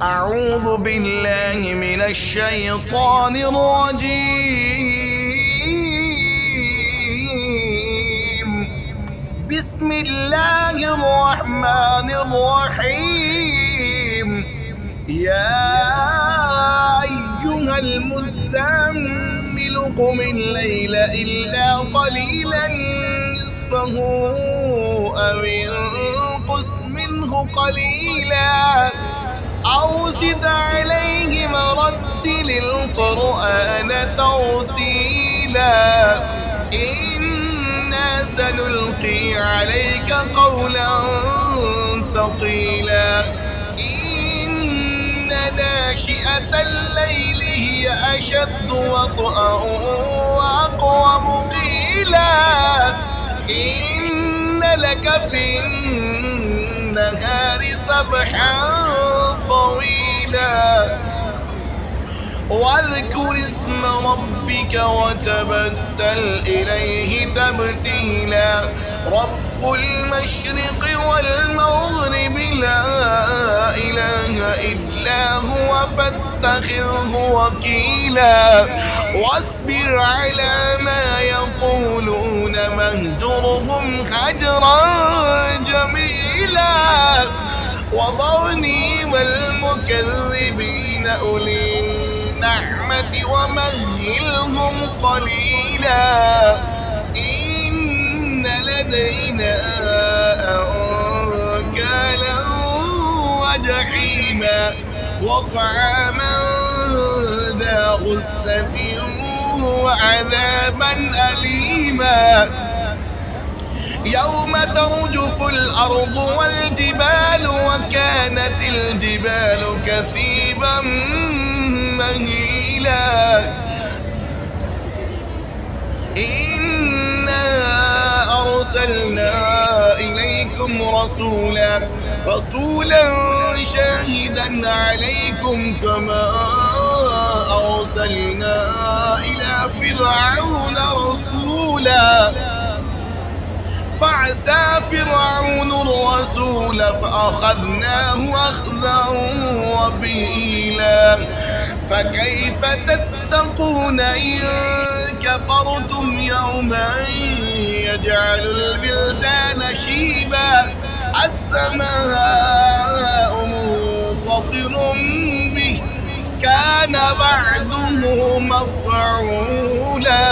أعوذ بالله من الشيطان الرجيم. بسم الله الرحمن الرحيم. يا أيها المزمل قم الليل إلا قليلا نصفه أو انقص منه قليلا أو زد عليه ورتل القرآن ترتيلا إنا سنلقي عليك قولا ثقيلا إن ناشئة الليل هي أشد وطئا وأقوم قيلا إن لك في النهار سبحا طويلا واذكر اسم ربك وتبتل إليه تبتيلا رب المشرق والمغرب لا إله إلا هو فاتخذه وكيلا واصبر على ما يقولون واهجرهم هجرا جميلا وذرني والمكذبين أولي النعمة ومهلهم قليلا إن لدينا أنكالا وجحيما وطعاما ذا غصة وعذابا أليما يوم ترجف الأرض والجبال وكانت الجبال كثيبا مهيلا إنا أرسلنا إليكم رسولا شاهدا عليكم كما أرسلنا إلى فرعون رسولا فعسى فرعون الرسول فأخذناه أخذا وبيلا فكيف تتقون إن كفرتم يوما يجعل البلدان شيبا السماء منفطر به كان بعده مفعولا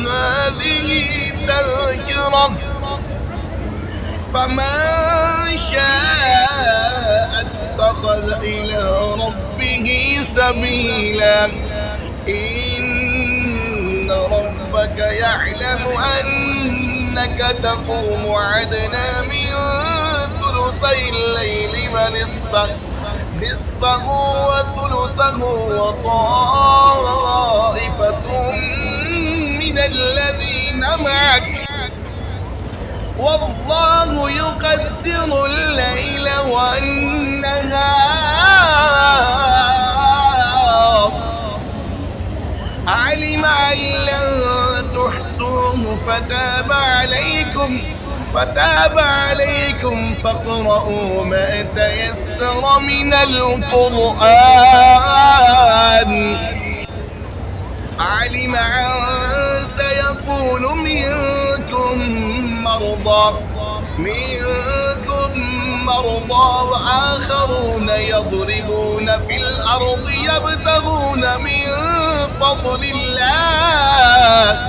هذه تذكرة فمن شاء اتخذ إلى ربه سبيلا إن ربك يعلم أنك تقوم أدنى من ثلثي الليل ونصفه وثلثه وطائفة من الذين معك والله يقدر الليل والنهار علم أن لن تحصوه فتاب عليكم فاقرؤوا ما تيسر من القرآن علم أن سيكون منكم مرضى وآخرون يضربون في الأرض يبتغون من فضل الله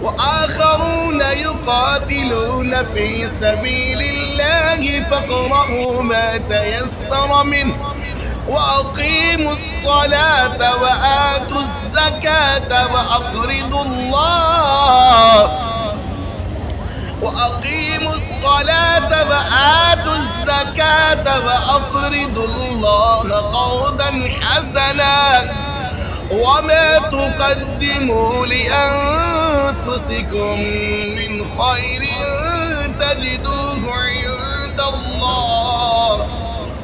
وآخرون يقاتلون في سبيل الله فاقرؤوا ما تيسر منه وأقيموا الصلاة وآتوا الزكاة وأقرضوا الله قرضا حسنا وما تقدموا لأنفسكم من خير تجدوه عند الله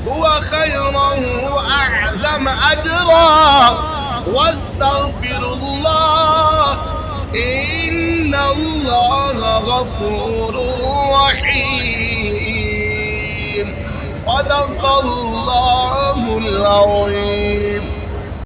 هو خيرا وأعظم أجرا واستغفروا الله إن الله غفور رحيم. صدق الله العظيم.